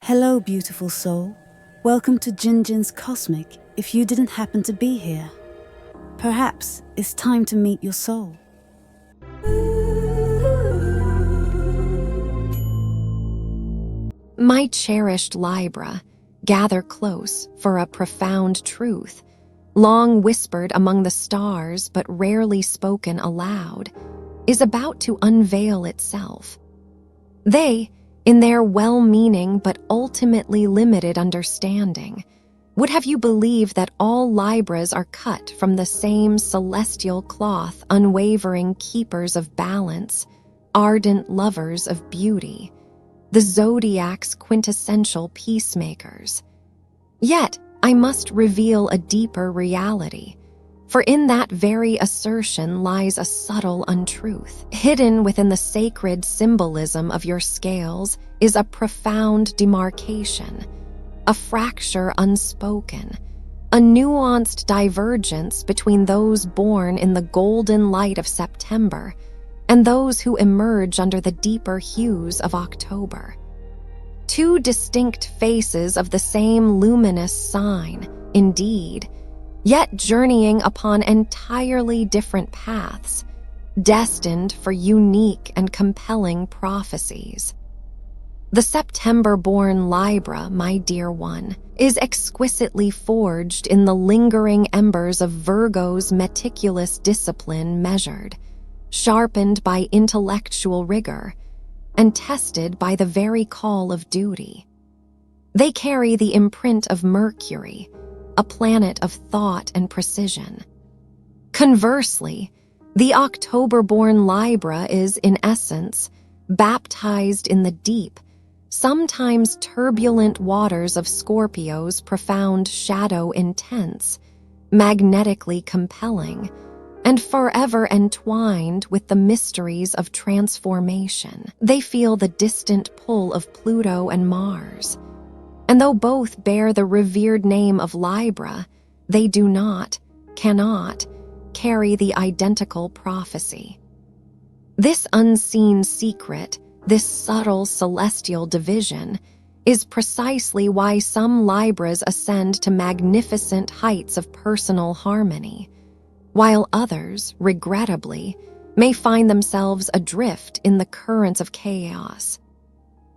Hello, beautiful soul. Welcome to Jinjin's Cosmic if you didn't happen to be here. Perhaps it's time to meet your soul. My cherished Libra, gather close for a profound truth, long whispered among the stars but rarely spoken aloud, is about to unveil itself. They, in their well-meaning but ultimately limited understanding, would have you believe that all Libras are cut from the same celestial cloth, unwavering keepers of balance, ardent lovers of beauty, the Zodiac's quintessential peacemakers. Yet, I must reveal a deeper reality, for in that very assertion lies a subtle untruth. Hidden within the sacred symbolism of your scales is a profound demarcation, a fracture unspoken, a nuanced divergence between those born in the golden light of September and those who emerge under the deeper hues of October. Two distinct faces of the same luminous sign, indeed, yet journeying upon entirely different paths, destined for unique and compelling prophecies. The September-born Libra, my dear one, is exquisitely forged in the lingering embers of Virgo's meticulous discipline measured, sharpened by intellectual rigor, and tested by the very call of duty. They carry the imprint of Mercury, a planet of thought and precision. Conversely, the October-born Libra is, in essence, baptized in the deep, sometimes turbulent waters of Scorpio's profound shadow intense, magnetically compelling, and forever entwined with the mysteries of transformation. They feel the distant pull of Pluto and Mars, and though both bear the revered name of Libra, they do not, cannot, carry the identical prophecy. This unseen secret, this subtle celestial division, is precisely why some Libras ascend to magnificent heights of personal harmony, while others, regrettably, may find themselves adrift in the currents of chaos.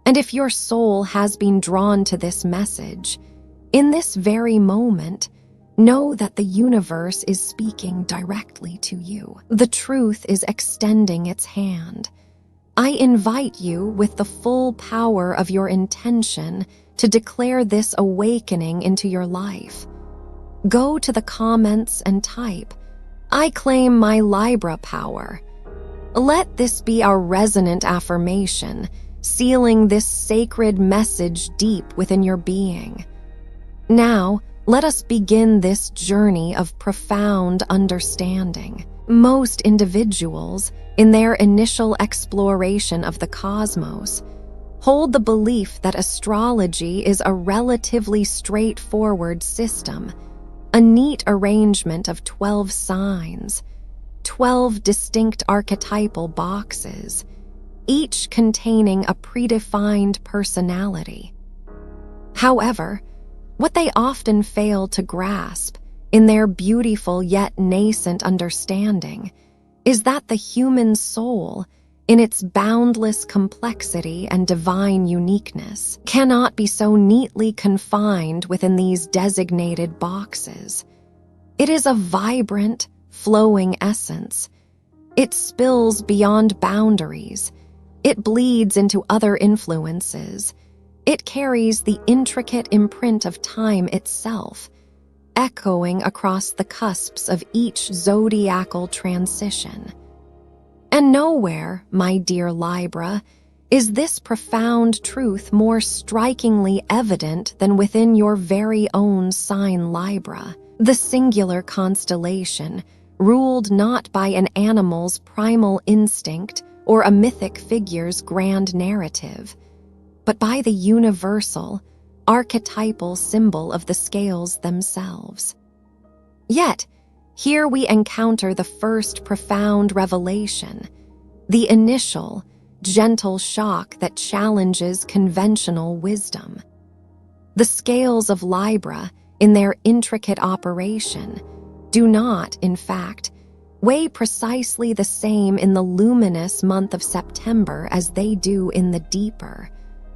And if your soul has been drawn to this message, in this very moment, know that the universe is speaking directly to you. The truth is extending its hand. I invite you, with the full power of your intention, to declare this awakening into your life. Go to the comments and type, "I claim my Libra power." Let this be our resonant affirmation, sealing this sacred message deep within your being. Now, let us begin this journey of profound understanding. Most individuals, in their initial exploration of the cosmos, hold the belief that astrology is a relatively straightforward system, a neat arrangement of 12 signs, 12 distinct archetypal boxes, each containing a predefined personality. However, what they often fail to grasp, in their beautiful yet nascent understanding, is that the human soul, in its boundless complexity and divine uniqueness, cannot be so neatly confined within these designated boxes. It is a vibrant, flowing essence. It spills beyond boundaries. It bleeds into other influences. It carries the intricate imprint of time itself, echoing across the cusps of each zodiacal transition. And nowhere, my dear Libra, is this profound truth more strikingly evident than within your very own sign Libra, the singular constellation, ruled not by an animal's primal instinct or a mythic figure's grand narrative, but by the universal, archetypal symbol of the scales themselves. Yet, here we encounter the first profound revelation, the initial, gentle shock that challenges conventional wisdom. The scales of Libra, in their intricate operation, do not, in fact, weigh precisely the same in the luminous month of September as they do in the deeper,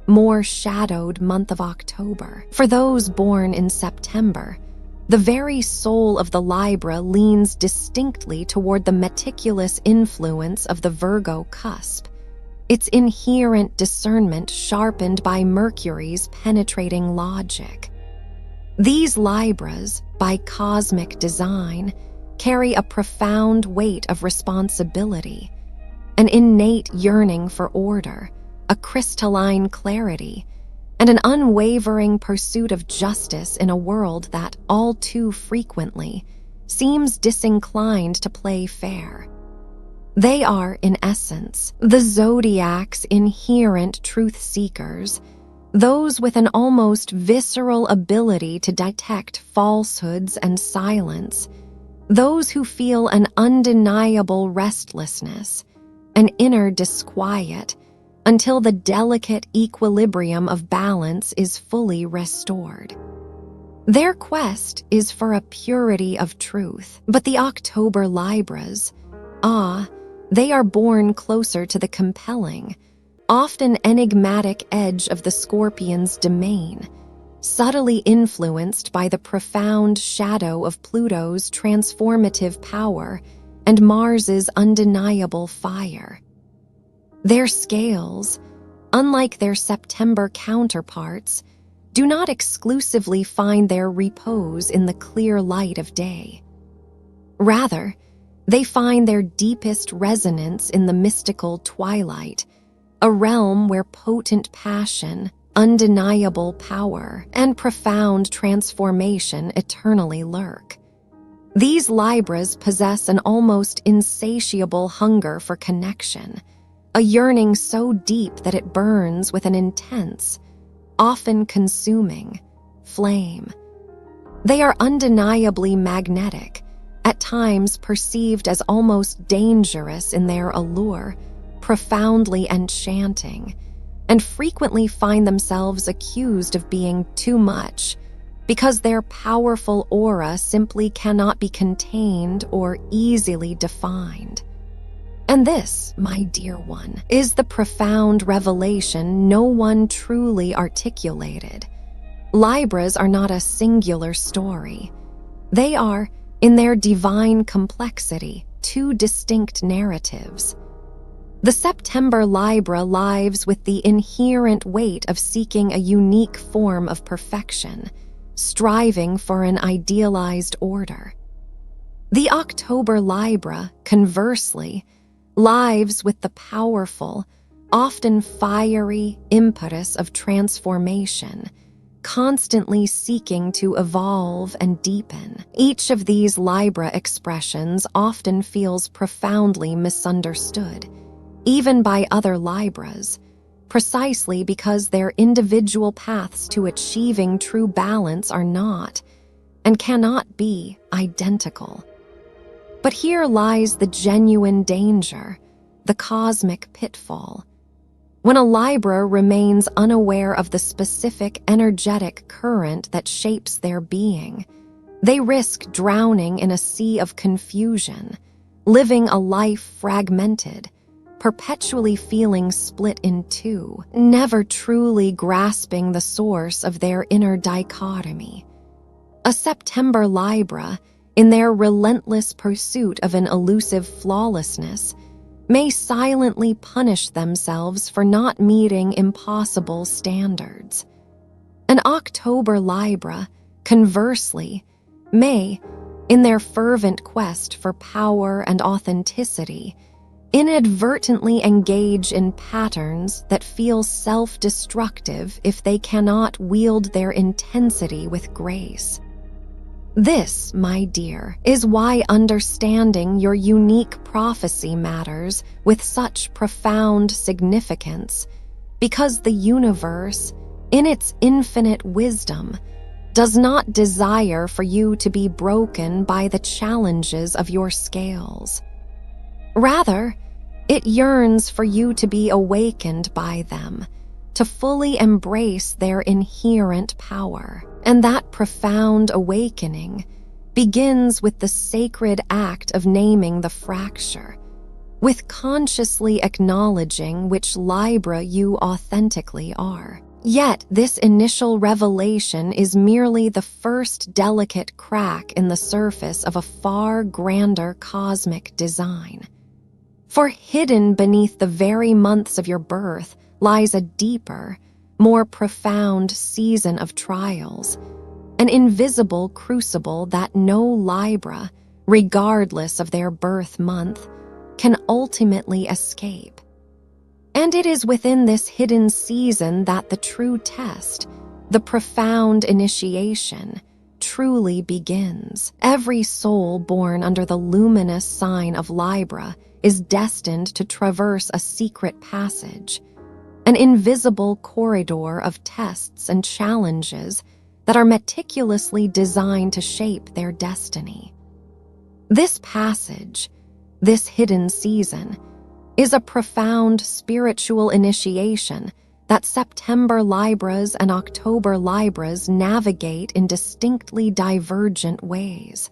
more shadowed month of October. For those born in September, the very soul of the Libra leans distinctly toward the meticulous influence of the Virgo cusp, its inherent discernment sharpened by Mercury's penetrating logic. These Libras, by cosmic design, carry a profound weight of responsibility, an innate yearning for order, a crystalline clarity, and an unwavering pursuit of justice in a world that, all too frequently, seems disinclined to play fair. They are, in essence, the Zodiac's inherent truth seekers, those with an almost visceral ability to detect falsehoods and silence, those who feel an undeniable restlessness, an inner disquiet, until the delicate equilibrium of balance is fully restored. Their quest is for a purity of truth, but the October Libras, they are born closer to the compelling, often enigmatic edge of the Scorpion's domain, subtly influenced by the profound shadow of Pluto's transformative power and Mars's undeniable fire. Their scales, unlike their September counterparts, do not exclusively find their repose in the clear light of day. Rather, they find their deepest resonance in the mystical twilight, a realm where potent passion, undeniable power, and profound transformation eternally lurk. These Libras possess an almost insatiable hunger for connection, a yearning so deep that it burns with an intense, often consuming, flame. They are undeniably magnetic, at times perceived as almost dangerous in their allure, profoundly enchanting, and frequently find themselves accused of being too much because their powerful aura simply cannot be contained or easily defined. And this, my dear one, is the profound revelation no one truly articulated. Libras are not a singular story. They are, in their divine complexity, two distinct narratives. The September Libra lives with the inherent weight of seeking a unique form of perfection, striving for an idealized order. The October Libra, conversely, lives with the powerful, often fiery impetus of transformation, constantly seeking to evolve and deepen. Each of these Libra expressions often feels profoundly misunderstood, even by other Libras, precisely because their individual paths to achieving true balance are not, and cannot be, identical. But here lies the genuine danger, the cosmic pitfall. When a Libra remains unaware of the specific energetic current that shapes their being, they risk drowning in a sea of confusion, living a life fragmented, perpetually feeling split in two, never truly grasping the source of their inner dichotomy. A September Libra, in their relentless pursuit of an elusive flawlessness, may silently punish themselves for not meeting impossible standards. An October Libra, conversely, may, in their fervent quest for power and authenticity, inadvertently engage in patterns that feel self-destructive if they cannot wield their intensity with grace. This, my dear, is why understanding your unique prophecy matters with such profound significance, because the universe, in its infinite wisdom, does not desire for you to be broken by the challenges of your scales. Rather, it yearns for you to be awakened by them, to fully embrace their inherent power. And that profound awakening begins with the sacred act of naming the fracture, with consciously acknowledging which Libra you authentically are. Yet this initial revelation is merely the first delicate crack in the surface of a far grander cosmic design. For hidden beneath the very months of your birth lies a deeper, more profound season of trials, an invisible crucible that no Libra, regardless of their birth month, can ultimately escape. And it is within this hidden season that the true test, the profound initiation, truly begins. Every soul born under the luminous sign of Libra is destined to traverse a secret passage, an invisible corridor of tests and challenges that are meticulously designed to shape their destiny. This passage, this hidden season, is a profound spiritual initiation that September Libras and October Libras navigate in distinctly divergent ways.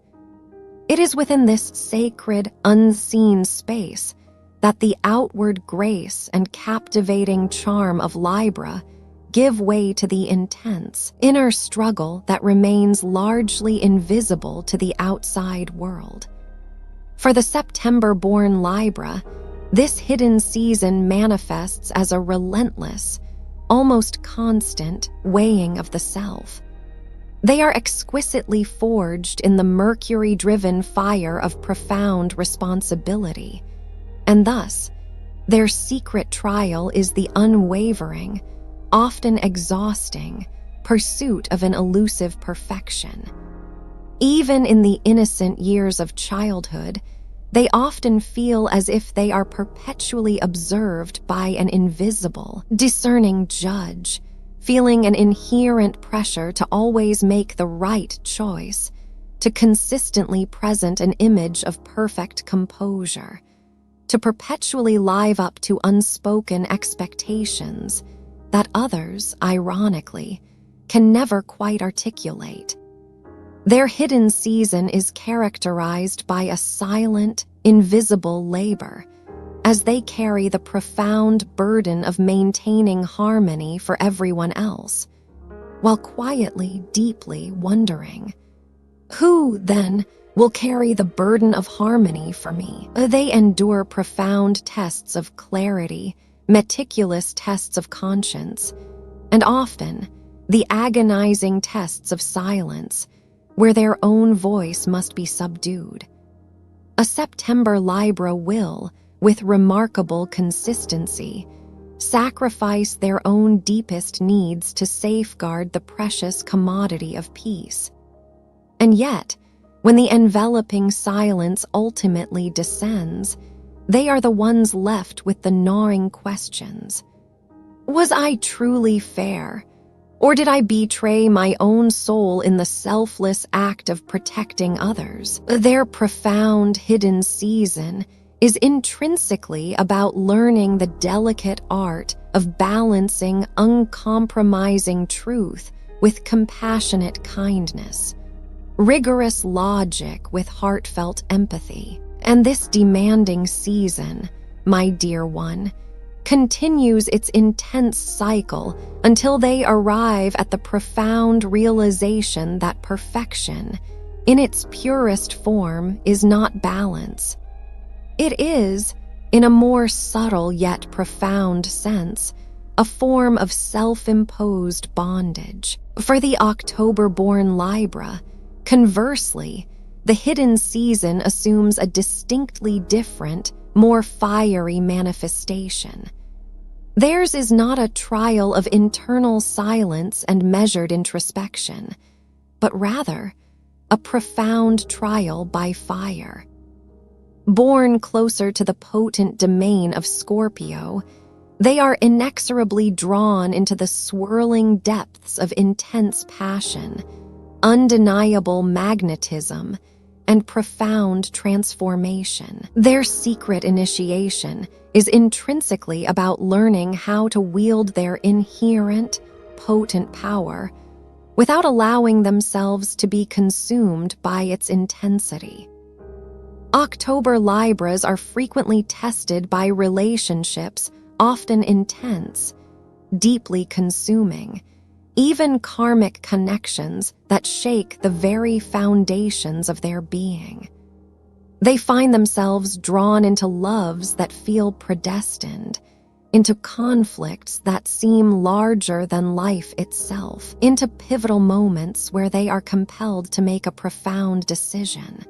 It is within this sacred, unseen space that the outward grace and captivating charm of Libra give way to the intense, inner struggle that remains largely invisible to the outside world. For the September-born Libra, this hidden season manifests as a relentless, almost constant weighing of the self. They are exquisitely forged in the Mercury-driven fire of profound responsibility, and thus, their secret trial is the unwavering, often exhausting, pursuit of an elusive perfection. Even in the innocent years of childhood, they often feel as if they are perpetually observed by an invisible, discerning judge, feeling an inherent pressure to always make the right choice, to consistently present an image of perfect composure, to perpetually live up to unspoken expectations that others, ironically, can never quite articulate. Their hidden season is characterized by a silent, invisible labor, as they carry the profound burden of maintaining harmony for everyone else, while quietly, deeply wondering, who, then, will carry the burden of harmony for me? They endure profound tests of clarity, meticulous tests of conscience, and often the agonizing tests of silence, where their own voice must be subdued. A September Libra will, with remarkable consistency, sacrifice their own deepest needs to safeguard the precious commodity of peace. And yet, when the enveloping silence ultimately descends, they are the ones left with the gnawing questions. Was I truly fair? Or did I betray my own soul in the selfless act of protecting others? Their profound hidden season is intrinsically about learning the delicate art of balancing uncompromising truth with compassionate kindness, rigorous logic with heartfelt empathy. And this demanding season, my dear one, continues its intense cycle until they arrive at the profound realization that perfection, in its purest form, is not balance. It is, in a more subtle yet profound sense, a form of self-imposed bondage. For the October-born Libra, conversely, the hidden season assumes a distinctly different, more fiery manifestation. Theirs is not a trial of internal silence and measured introspection, but rather a profound trial by fire. Born closer to the potent domain of Scorpio, they are inexorably drawn into the swirling depths of intense passion, undeniable magnetism, and profound transformation. Their secret initiation is intrinsically about learning how to wield their inherent, potent power without allowing themselves to be consumed by its intensity. October Libras are frequently tested by relationships, often intense, deeply consuming, even karmic connections that shake the very foundations of their being. They find themselves drawn into loves that feel predestined, into conflicts that seem larger than life itself, into pivotal moments where they are compelled to make a profound decision.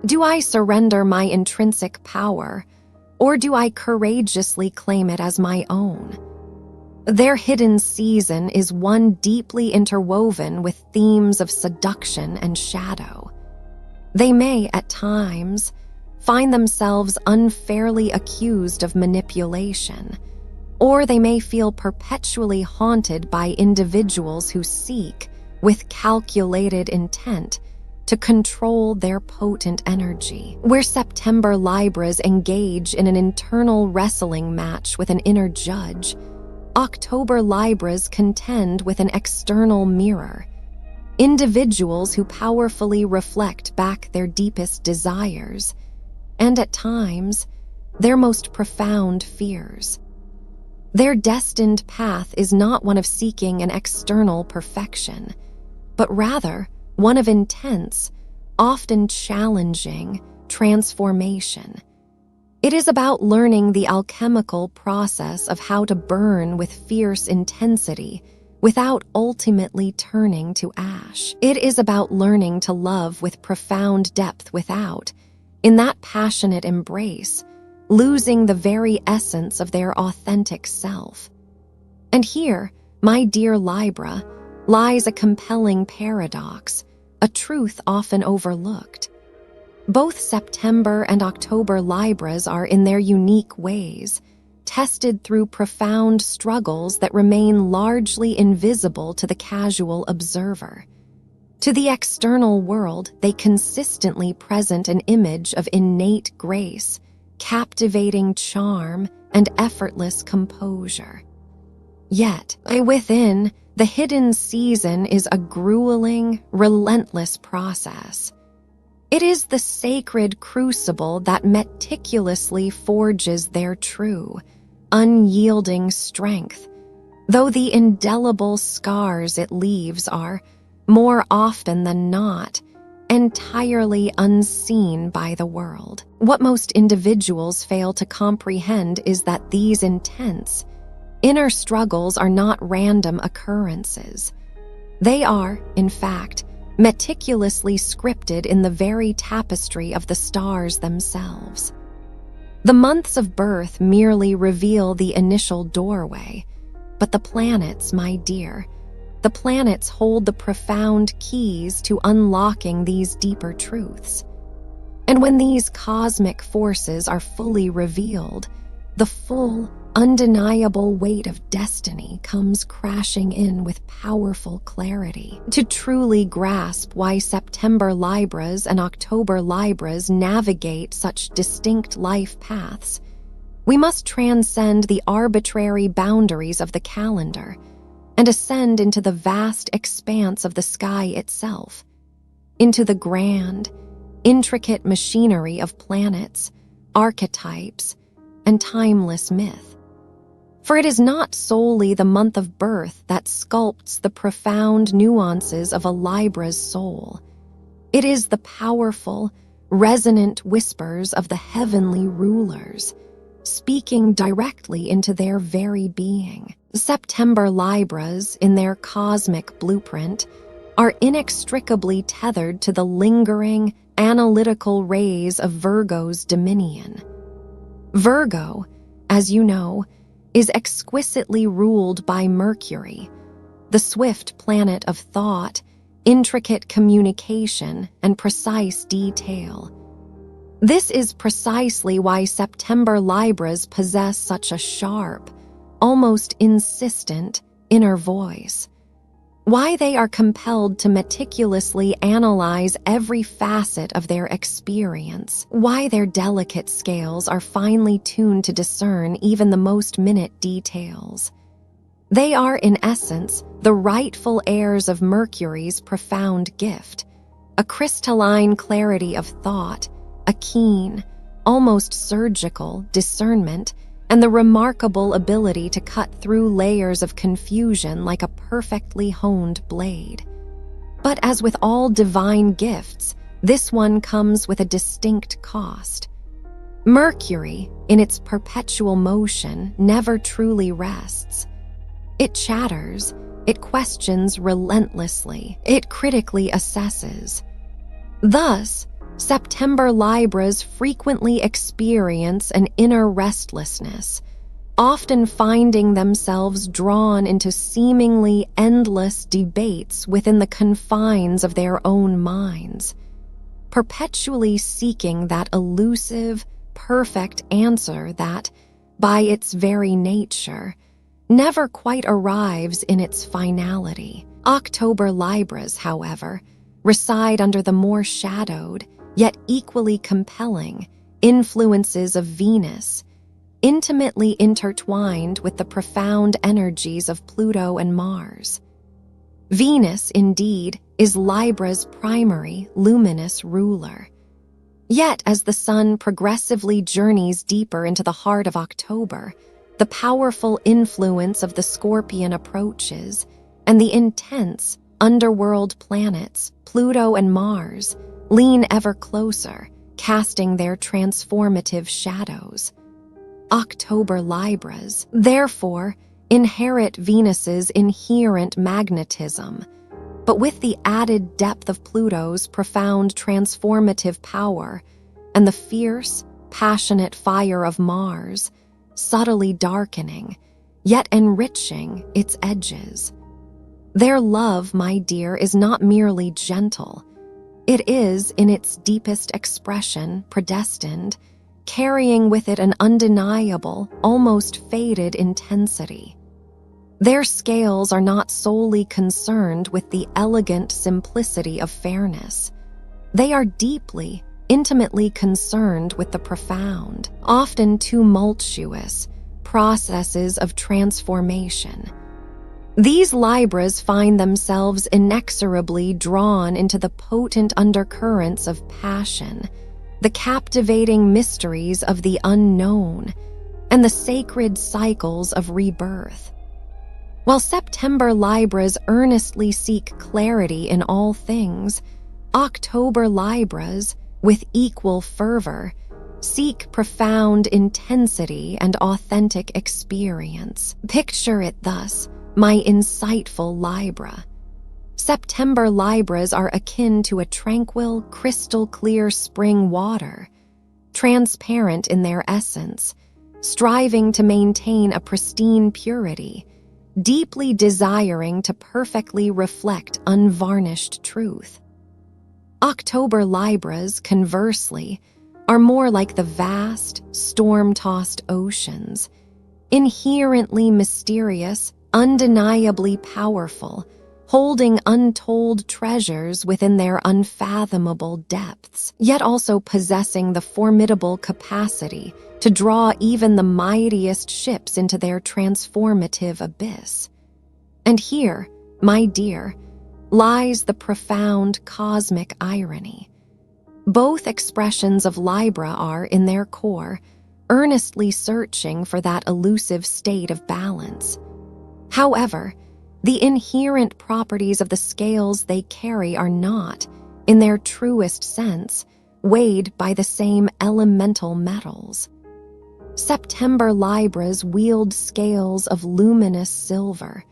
Do I surrender my intrinsic power, or do I courageously claim it as my own? Their hidden season is one deeply interwoven with themes of seduction and shadow. They may, at times, find themselves unfairly accused of manipulation, or they may feel perpetually haunted by individuals who seek, with calculated intent, to control their potent energy. Where September Libras engage in an internal wrestling match with an inner judge, October Libras contend with an external mirror. Individuals who powerfully reflect back their deepest desires, and at times, their most profound fears. Their destined path is not one of seeking an external perfection, but rather one of intense, often challenging, transformation. It is about learning the alchemical process of how to burn with fierce intensity without ultimately turning to ash. It is about learning to love with profound depth without, in that passionate embrace, losing the very essence of their authentic self. And here, my dear Libra, lies a compelling paradox, a truth often overlooked. Both September and October Libras are, in their unique ways, tested through profound struggles that remain largely invisible to the casual observer. To the external world, they consistently present an image of innate grace, captivating charm, and effortless composure. Yet, within, the hidden season is a grueling, relentless process. It is the sacred crucible that meticulously forges their true, unyielding strength, though the indelible scars it leaves are, more often than not, entirely unseen by the world. What most individuals fail to comprehend is that these intense, inner struggles are not random occurrences. They are, in fact, meticulously scripted in the very tapestry of the stars themselves. The months of birth merely reveal the initial doorway, but the planets, my dear, the planets hold the profound keys to unlocking these deeper truths. And when these cosmic forces are fully revealed, the full, undeniable weight of destiny comes crashing in with powerful clarity. To truly grasp why September Libras and October Libras navigate such distinct life paths, we must transcend the arbitrary boundaries of the calendar and ascend into the vast expanse of the sky itself, into the grand, intricate machinery of planets, archetypes, and timeless myth. For it is not solely the month of birth that sculpts the profound nuances of a Libra's soul. It is the powerful, resonant whispers of the heavenly rulers, speaking directly into their very being. September Libras, in their cosmic blueprint, are inextricably tethered to the lingering, analytical rays of Virgo's dominion. Virgo, as you know, is exquisitely ruled by Mercury, the swift planet of thought, intricate communication, and precise detail. This is precisely why September Libras possess such a sharp, almost insistent, inner voice. why they are compelled to meticulously analyze every facet of their experience, why their delicate scales are finely tuned to discern even the most minute details. They are, in essence, the rightful heirs of Mercury's profound gift, a crystalline clarity of thought, a keen, almost surgical discernment, and the remarkable ability to cut through layers of confusion like a perfectly honed blade. But as with all divine gifts, this one comes with a distinct cost. Mercury, in its perpetual motion, never truly rests. It chatters, it questions relentlessly, it critically assesses. Thus, September Libras frequently experience an inner restlessness, often finding themselves drawn into seemingly endless debates within the confines of their own minds, perpetually seeking that elusive, perfect answer that, by its very nature, never quite arrives in its finality. October Libras, however, reside under the more shadowed, yet equally compelling, influences of Venus, intimately intertwined with the profound energies of Pluto and Mars. Venus, indeed, is Libra's primary, luminous ruler. Yet, as the sun progressively journeys deeper into the heart of October, the powerful influence of the Scorpion approaches, and the intense, underworld planets, Pluto and Mars, lean ever closer, casting their transformative shadows. October Libras, therefore, inherit Venus's inherent magnetism, but with the added depth of Pluto's profound transformative power and the fierce, passionate fire of Mars, subtly darkening, yet enriching its edges. Their love, my dear, is not merely gentle. It is, in its deepest expression, predestined, carrying with it an undeniable, almost faded intensity. Their scales are not solely concerned with the elegant simplicity of fairness. They are deeply, intimately concerned with the profound, often tumultuous, processes of transformation. These Libras find themselves inexorably drawn into the potent undercurrents of passion, the captivating mysteries of the unknown, and the sacred cycles of rebirth. While September Libras earnestly seek clarity in all things, October Libras, with equal fervor, seek profound intensity and authentic experience. Picture it thus, my insightful Libra. September Libras are akin to a tranquil, crystal-clear spring water, transparent in their essence, striving to maintain a pristine purity, deeply desiring to perfectly reflect unvarnished truth. October Libras, conversely, are more like the vast, storm-tossed oceans, inherently mysterious, undeniably powerful, holding untold treasures within their unfathomable depths, yet also possessing the formidable capacity to draw even the mightiest ships into their transformative abyss. And here, my dear, lies the profound cosmic irony. Both expressions of Libra are, in their core, earnestly searching for that elusive state of balance. However, the inherent properties of the scales they carry are not, in their truest sense, weighed by the same elemental metals. September Libras wield scales of luminous silver,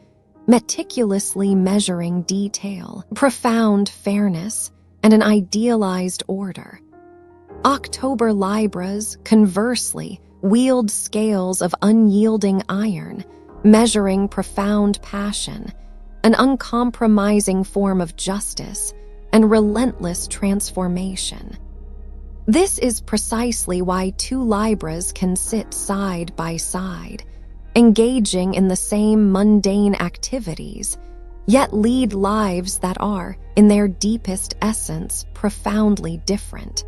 meticulously measuring detail, profound fairness, and an idealized order. October Libras, conversely, wield scales of unyielding iron, measuring profound passion, an uncompromising form of justice, and relentless transformation. This is precisely why two Libras can sit side by side, engaging in the same mundane activities, yet lead lives that are, in their deepest essence, profoundly different.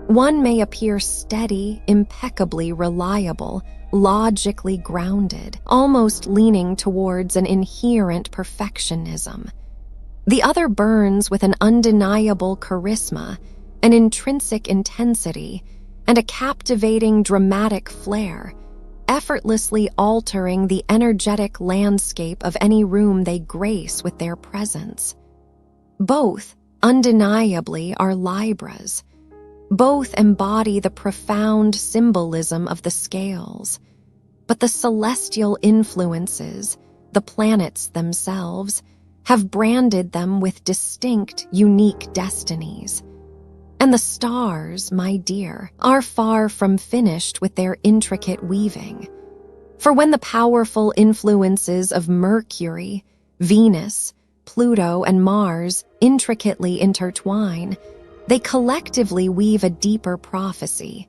One may appear steady, impeccably reliable, logically grounded, almost leaning towards an inherent perfectionism. The other burns with an undeniable charisma, an intrinsic intensity, and a captivating dramatic flair, effortlessly altering the energetic landscape of any room they grace with their presence. Both, undeniably, are Libras. Both embody the profound symbolism of the scales. But the celestial influences, the planets themselves, have branded them with distinct, unique destinies. And the stars, my dear, are far from finished with their intricate weaving. For when the powerful influences of Mercury, Venus, Pluto, and Mars intricately intertwine, they collectively weave a deeper prophecy,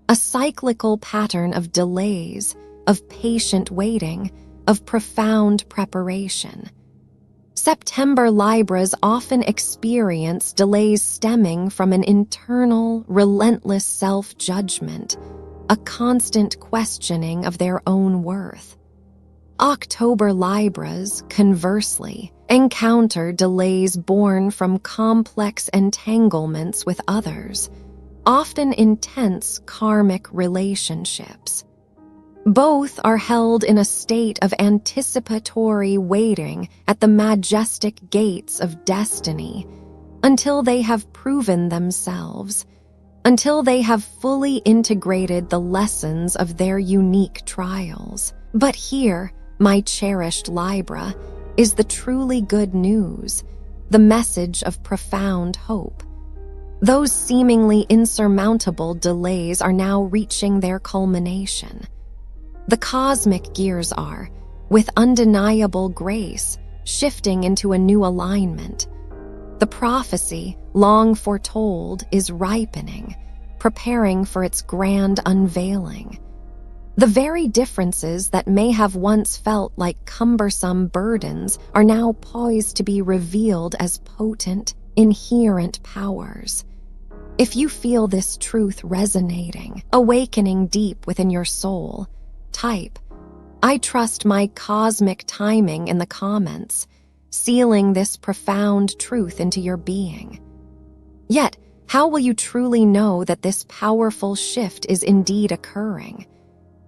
a cyclical pattern of delays, of patient waiting, of profound preparation. September Libras often experience delays stemming from an internal, relentless self-judgment, a constant questioning of their own worth. October Libras, conversely, encounter delays born from complex entanglements with others, often intense karmic relationships. Both are held in a state of anticipatory waiting at the majestic gates of destiny until they have proven themselves, until they have fully integrated the lessons of their unique trials. But here, my cherished Libra, is the truly good news, the message of profound hope. Those seemingly insurmountable delays are now reaching their culmination. The cosmic gears are, with undeniable grace, shifting into a new alignment. The prophecy, long foretold, is ripening, preparing for its grand unveiling. The very differences that may have once felt like cumbersome burdens are now poised to be revealed as potent, inherent powers. If you feel this truth resonating, awakening deep within your soul, type, "I trust my cosmic timing" in the comments, sealing this profound truth into your being. Yet, how will you truly know that this powerful shift is indeed occurring?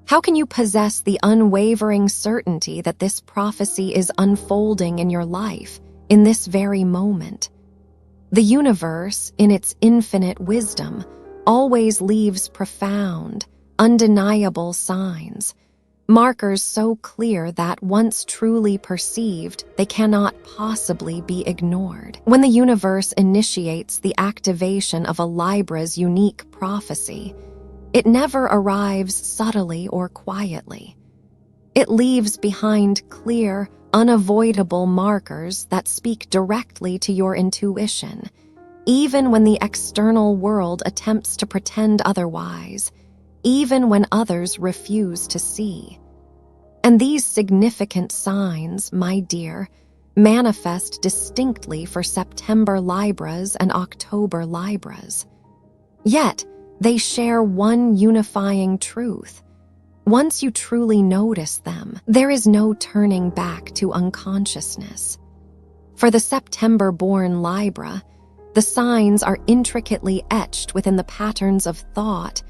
How can you possess the unwavering certainty that this prophecy is unfolding in your life, in this very moment? The universe, in its infinite wisdom, always leaves profound, undeniable signs, markers so clear that once truly perceived, they cannot possibly be ignored. When the universe initiates the activation of a Libra's unique prophecy, it never arrives subtly or quietly. It leaves behind clear, unavoidable markers that speak directly to your intuition, even when the external world attempts to pretend otherwise, even when others refuse to see. And these significant signs, my dear, manifest distinctly for September Libras and October Libras. Yet, they share one unifying truth. Once you truly notice them, there is no turning back to unconsciousness. For the September-born Libra, the signs are intricately etched within the patterns of thought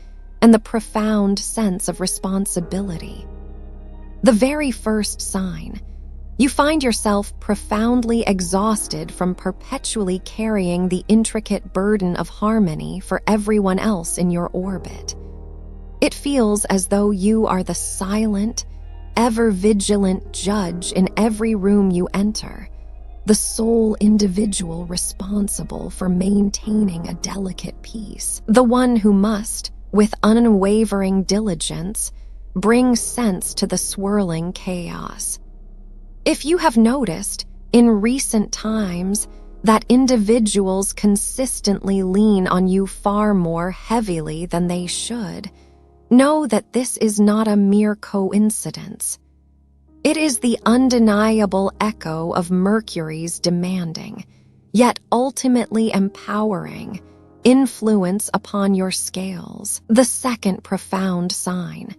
and the profound sense of responsibility. The very first sign, you find yourself profoundly exhausted from perpetually carrying the intricate burden of harmony for everyone else in your orbit. It feels as though you are the silent, ever-vigilant judge in every room you enter, the sole individual responsible for maintaining a delicate peace, the one who must, with unwavering diligence, bring sense to the swirling chaos. If you have noticed, in recent times, that individuals consistently lean on you far more heavily than they should, know that this is not a mere coincidence. It is the undeniable echo of Mercury's demanding, yet ultimately empowering, influence upon your scales. The second profound sign.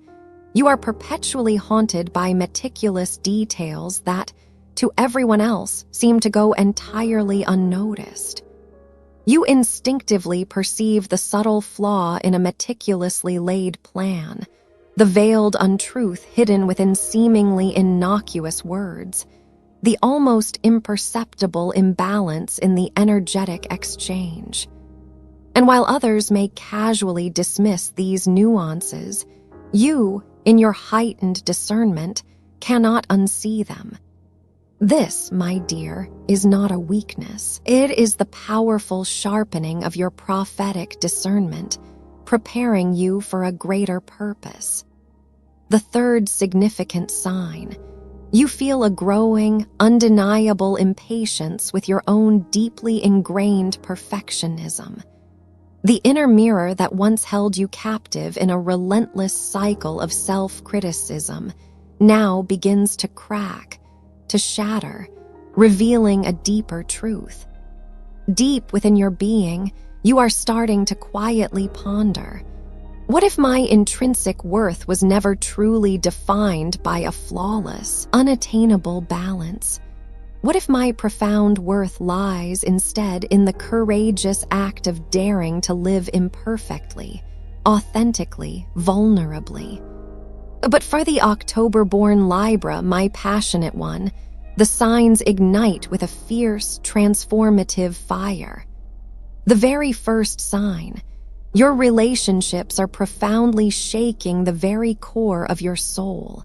You are perpetually haunted by meticulous details that, to everyone else, seem to go entirely unnoticed. You instinctively perceive the subtle flaw in a meticulously laid plan, the veiled untruth hidden within seemingly innocuous words, the almost imperceptible imbalance in the energetic exchange. And while others may casually dismiss these nuances, you, in your heightened discernment, cannot unsee them. This, my dear, is not a weakness. It is the powerful sharpening of your prophetic discernment, preparing you for a greater purpose. The third significant sign. You feel a growing, undeniable impatience with your own deeply ingrained perfectionism. The inner mirror that once held you captive in a relentless cycle of self-criticism now begins to crack, to shatter, revealing a deeper truth. Deep within your being, you are starting to quietly ponder, what if my intrinsic worth was never truly defined by a flawless, unattainable balance? What if my profound worth lies instead in the courageous act of daring to live imperfectly, authentically, vulnerably? But for the October-born Libra, my passionate one, the signs ignite with a fierce, transformative fire. The very first sign. Your relationships are profoundly shaking the very core of your soul.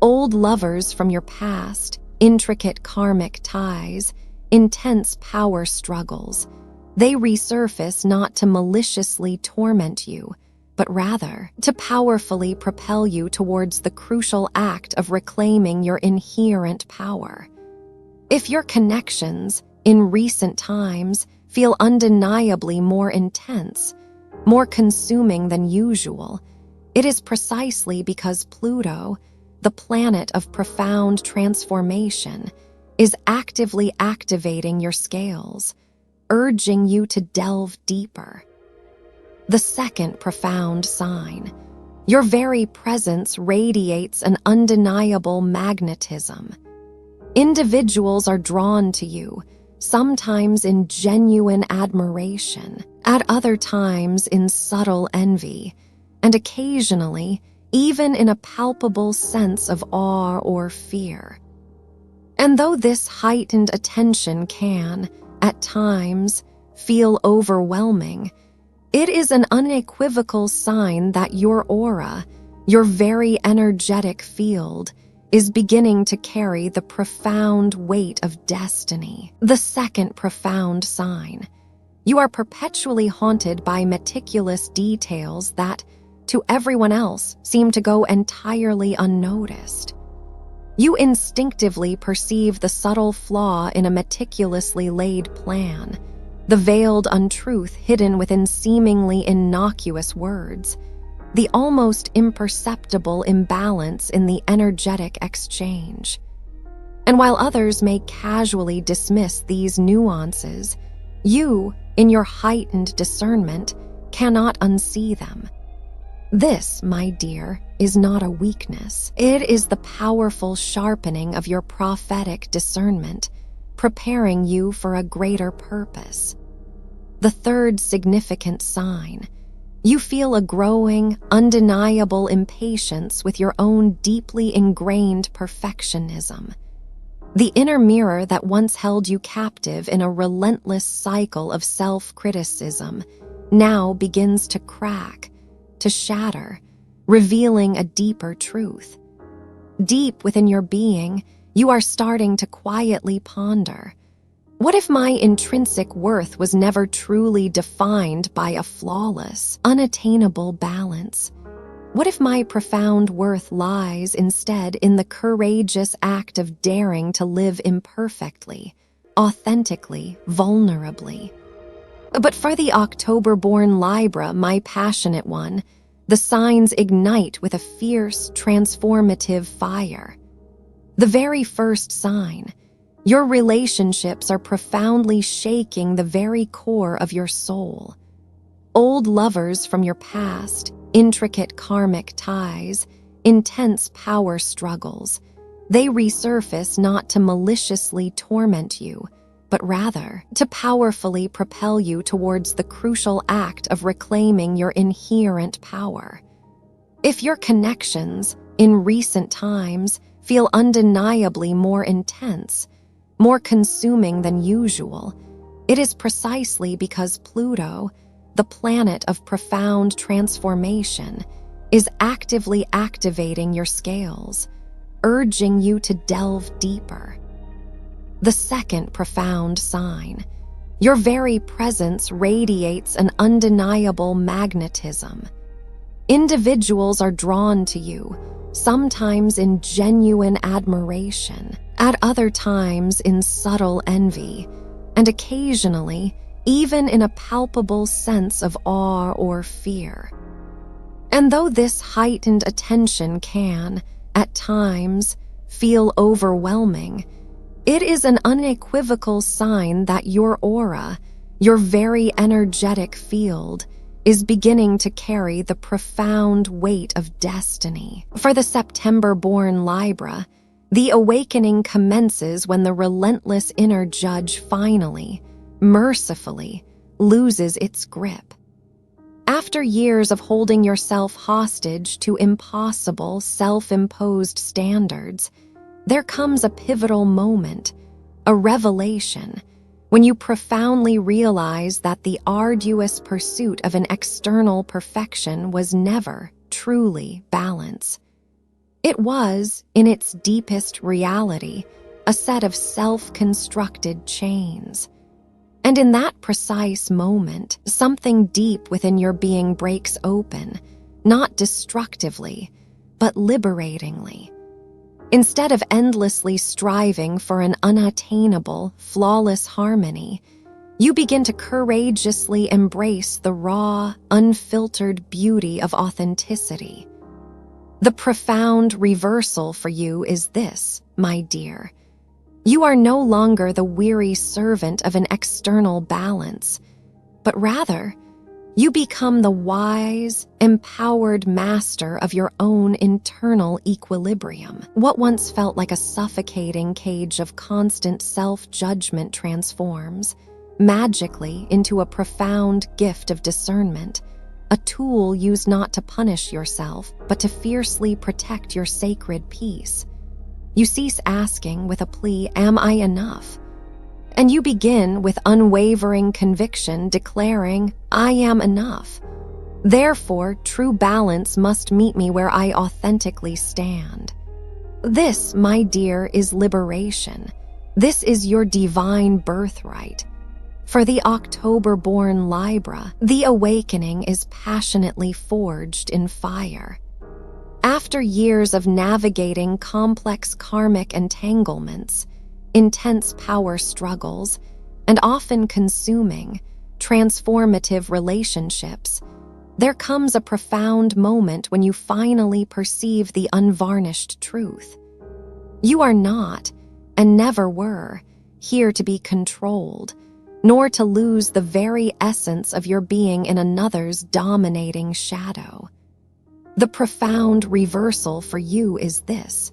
Old lovers from your past, intricate karmic ties, intense power struggles, they resurface not to maliciously torment you, but rather to powerfully propel you towards the crucial act of reclaiming your inherent power. If your connections, in recent times, feel undeniably more intense, more consuming than usual, it is precisely because Pluto, the planet of profound transformation, is actively activating your scales, urging you to delve deeper. The second profound sign. Your very presence radiates an undeniable magnetism. Individuals are drawn to you, sometimes in genuine admiration, at other times in subtle envy, and occasionally even in a palpable sense of awe or fear. And though this heightened attention can, at times, feel overwhelming, it is an unequivocal sign that your aura, your very energetic field, is beginning to carry the profound weight of destiny. The second profound sign. You are perpetually haunted by meticulous details that, to everyone else, seem to go entirely unnoticed. You instinctively perceive the subtle flaw in a meticulously laid plan, the veiled untruth hidden within seemingly innocuous words, the almost imperceptible imbalance in the energetic exchange. And while others may casually dismiss these nuances, you, in your heightened discernment, cannot unsee them. This, my dear, is not a weakness. It is the powerful sharpening of your prophetic discernment, preparing you for a greater purpose. The third significant sign. You feel a growing, undeniable impatience with your own deeply ingrained perfectionism. The inner mirror that once held you captive in a relentless cycle of self-criticism now begins to crack, to shatter, revealing a deeper truth. Deep within your being, you are starting to quietly ponder, what if my intrinsic worth was never truly defined by a flawless, unattainable balance? What if my profound worth lies instead in the courageous act of daring to live imperfectly, authentically, vulnerably? But for the October-born Libra, my passionate one, the signs ignite with a fierce, transformative fire. The very first sign. Your relationships are profoundly shaking the very core of your soul. Old lovers from your past, intricate karmic ties, intense power struggles. They resurface not to maliciously torment you, but rather to powerfully propel you towards the crucial act of reclaiming your inherent power. If your connections, in recent times, feel undeniably more intense, more consuming than usual, it is precisely because Pluto, the planet of profound transformation, is actively activating your scales, urging you to delve deeper. The second profound sign. Your very presence radiates an undeniable magnetism. Individuals are drawn to you, sometimes in genuine admiration, at other times in subtle envy, and occasionally even in a palpable sense of awe or fear. And though this heightened attention can, at times, feel overwhelming, it is an unequivocal sign that your aura, your very energetic field, is beginning to carry the profound weight of destiny. For the September-born Libra, the awakening commences when the relentless inner judge finally, mercifully, loses its grip. After years of holding yourself hostage to impossible, self-imposed standards, there comes a pivotal moment, a revelation, when you profoundly realize that the arduous pursuit of an external perfection was never truly balance. It was, in its deepest reality, a set of self-constructed chains. And in that precise moment, something deep within your being breaks open, not destructively, but liberatingly. Instead of endlessly striving for an unattainable, flawless harmony, you begin to courageously embrace the raw, unfiltered beauty of authenticity. The profound reversal for you is this, my dear. You are no longer the weary servant of an external balance, but rather, you become the wise, empowered master of your own internal equilibrium. What once felt like a suffocating cage of constant self-judgment transforms, magically, into a profound gift of discernment, a tool used not to punish yourself, but to fiercely protect your sacred peace. You cease asking with a plea, "Am I enough?" And you begin with unwavering conviction declaring, "I am enough. Therefore, true balance must meet me where I authentically stand." This, my dear, is liberation. This is your divine birthright. For the October-born Libra, the awakening is passionately forged in fire. After years of navigating complex karmic entanglements, intense power struggles, and often consuming, transformative relationships, there comes a profound moment when you finally perceive the unvarnished truth. You are not, and never were, here to be controlled, nor to lose the very essence of your being in another's dominating shadow. The profound reversal for you is this.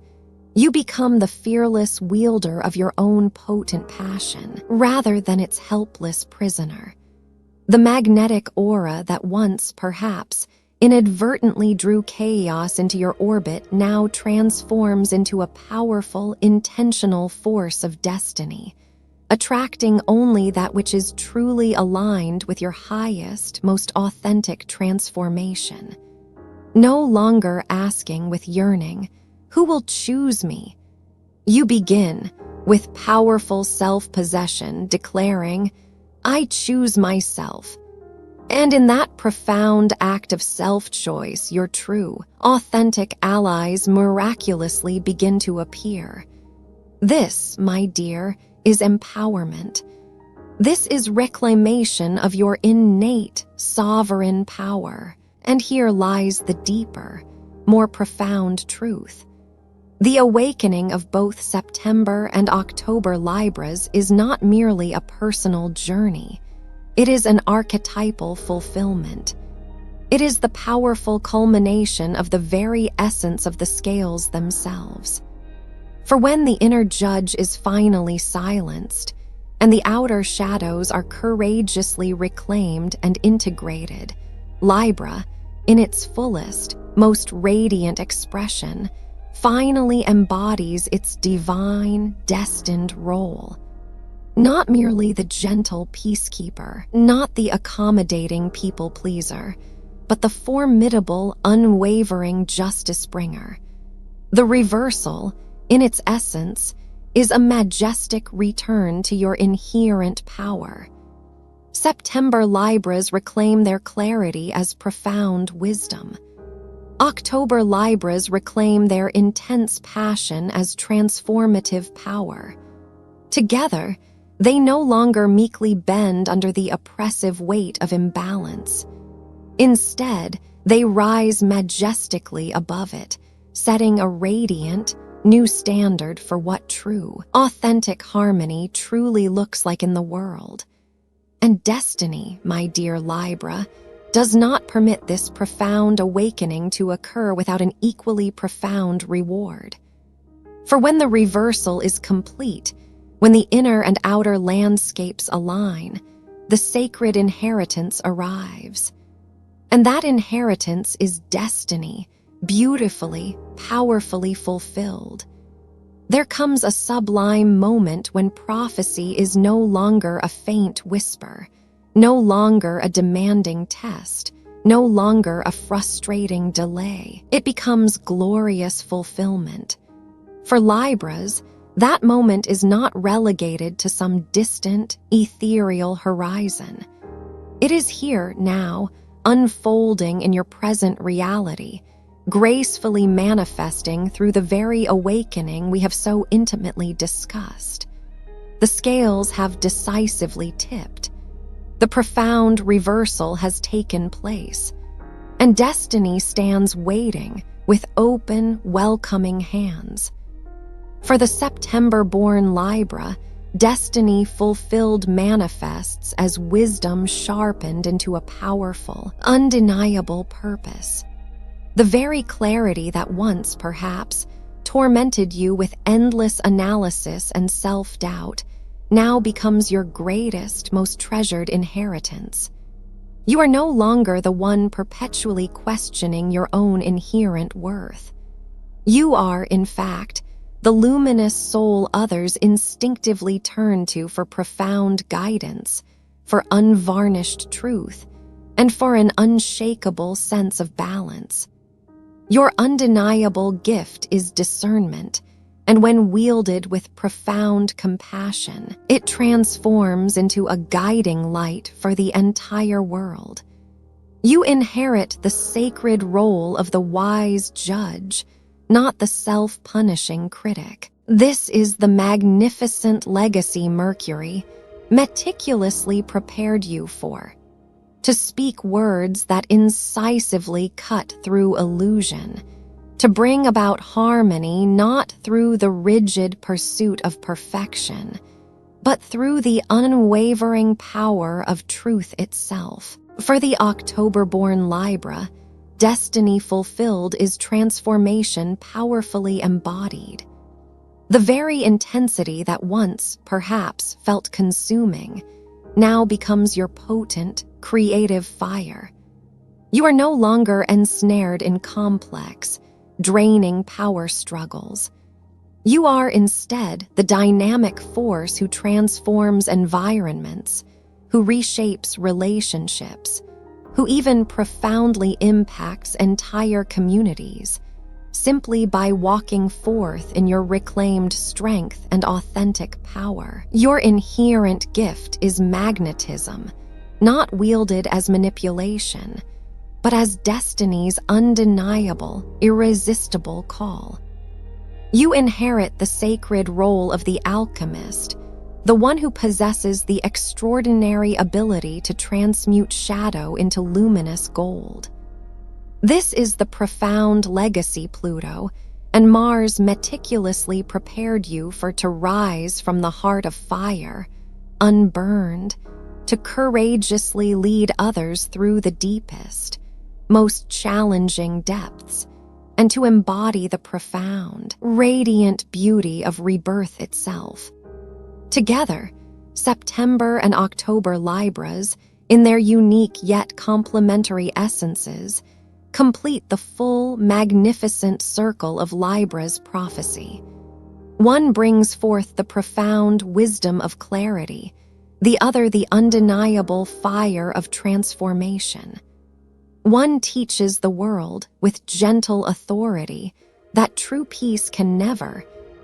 You become the fearless wielder of your own potent passion, rather than its helpless prisoner. The magnetic aura that once, perhaps, inadvertently drew chaos into your orbit now transforms into a powerful, intentional force of destiny, attracting only that which is truly aligned with your highest, most authentic transformation. No longer asking with yearning, "Who will choose me?" You begin, with powerful self-possession, declaring, "I choose myself." And in that profound act of self-choice, your true, authentic allies miraculously begin to appear. This, my dear, is empowerment. This is reclamation of your innate, sovereign power. And here lies the deeper, more profound truth. The awakening of both September and October Libras is not merely a personal journey. It is an archetypal fulfillment. It is the powerful culmination of the very essence of the scales themselves. For when the inner judge is finally silenced, and the outer shadows are courageously reclaimed and integrated, Libra, in its fullest, most radiant expression, finally embodies its divine, destined role. Not merely the gentle peacekeeper, not the accommodating people-pleaser, but the formidable, unwavering justice-bringer. The reversal, in its essence, is a majestic return to your inherent power. September Libras reclaim their clarity as profound wisdom. October Libras reclaim their intense passion as transformative power. Together, they no longer meekly bend under the oppressive weight of imbalance. Instead, they rise majestically above it, setting a radiant, new standard for what true, authentic harmony truly looks like in the world. And destiny, my dear Libra, does not permit this profound awakening to occur without an equally profound reward. For when the reversal is complete, when the inner and outer landscapes align, the sacred inheritance arrives. And that inheritance is destiny, beautifully, powerfully fulfilled. There comes a sublime moment when prophecy is no longer a faint whisper, no longer a demanding test, no longer a frustrating delay. It becomes glorious fulfillment. For Libras, that moment is not relegated to some distant, ethereal horizon. It is here now, unfolding in your present reality, gracefully manifesting through the very awakening we have so intimately discussed. The scales have decisively tipped. The profound reversal has taken place, and destiny stands waiting with open, welcoming hands. For the September-born Libra, destiny fulfilled manifests as wisdom sharpened into a powerful, undeniable purpose. The very clarity that once, perhaps, tormented you with endless analysis and self-doubt now becomes your greatest, most treasured inheritance. You are no longer the one perpetually questioning your own inherent worth. You are, in fact, the luminous soul others instinctively turn to for profound guidance, for unvarnished truth, and for an unshakable sense of balance. Your undeniable gift is discernment, and when wielded with profound compassion, it transforms into a guiding light for the entire world. You inherit the sacred role of the wise judge, not the self-punishing critic. This is the magnificent legacy Mercury meticulously prepared you for. To speak words that incisively cut through illusion, to bring about harmony not through the rigid pursuit of perfection, but through the unwavering power of truth itself. For the October-born Libra, destiny fulfilled is transformation powerfully embodied. The very intensity that once, perhaps, felt consuming, now becomes your potent, creative fire. You are no longer ensnared in complex, draining power struggles. You are instead the dynamic force who transforms environments, who reshapes relationships, who even profoundly impacts entire communities, simply by walking forth in your reclaimed strength and authentic power. Your inherent gift is magnetism, not wielded as manipulation, but as destiny's undeniable, irresistible call. You inherit the sacred role of the alchemist, the one who possesses the extraordinary ability to transmute shadow into luminous gold. This is the profound legacy, Pluto, and Mars meticulously prepared you to rise from the heart of fire, unburned, to courageously lead others through the deepest, most challenging depths, and to embody the profound, radiant beauty of rebirth itself. Together, September and October Libras, in their unique yet complementary essences, complete the full, magnificent circle of Libra's prophecy. One brings forth the profound wisdom of clarity, the other the undeniable fire of transformation. One teaches the world with gentle authority that true peace can never,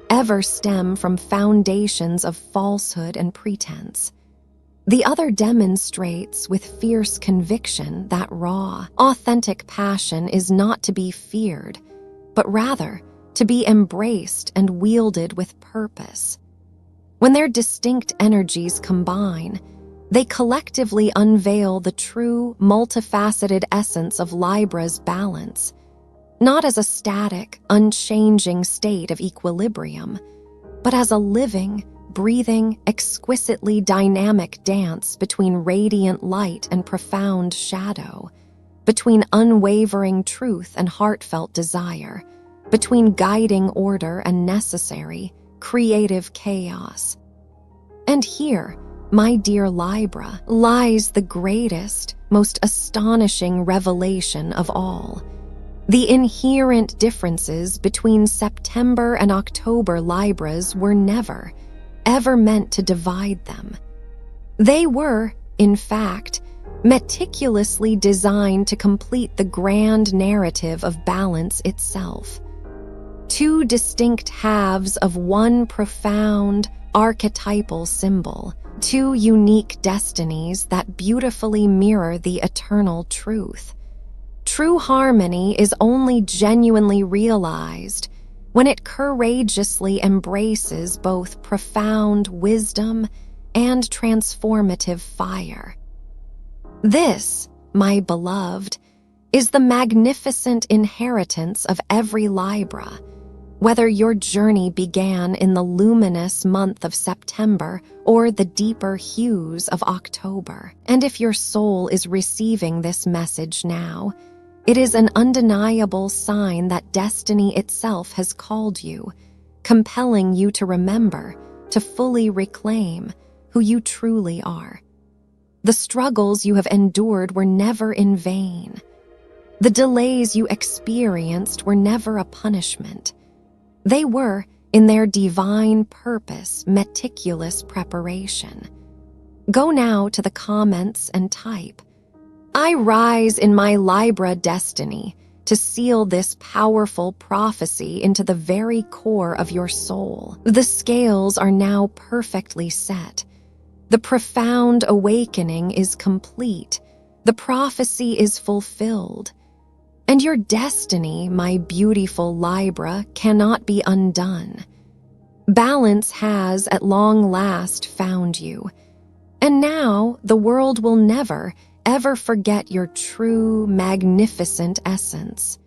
ever stem from foundations of falsehood and pretense. The other demonstrates with fierce conviction that raw, authentic passion is not to be feared, but rather to be embraced and wielded with purpose. When their distinct energies combine, they collectively unveil the true, multifaceted essence of Libra's balance, not as a static, unchanging state of equilibrium, but as a living, breathing, exquisitely dynamic dance between radiant light and profound shadow, between unwavering truth and heartfelt desire, between guiding order and necessary, creative chaos. And here, my dear Libra, lies the greatest, most astonishing revelation of all. The inherent differences between September and October Libras were never, ever meant to divide them. They were, in fact, meticulously designed to complete the grand narrative of balance itself. Two distinct halves of one profound, archetypal symbol, two unique destinies that beautifully mirror the eternal truth. True harmony is only genuinely realized when it courageously embraces both profound wisdom and transformative fire. This, my beloved, is the magnificent inheritance of every Libra, whether your journey began in the luminous month of September or the deeper hues of October. And if your soul is receiving this message now, it is an undeniable sign that destiny itself has called you, compelling you to remember, to fully reclaim who you truly are. The struggles you have endured were never in vain. The delays you experienced were never a punishment. They were, in their divine purpose, meticulous preparation. Go now to the comments and type, "I rise in my Libra destiny," to seal this powerful prophecy into the very core of your soul. The scales are now perfectly set. The profound awakening is complete. The prophecy is fulfilled. And your destiny, my beautiful Libra, cannot be undone. Balance has, at long last, found you. And now the world will never, ever forget your true, magnificent essence.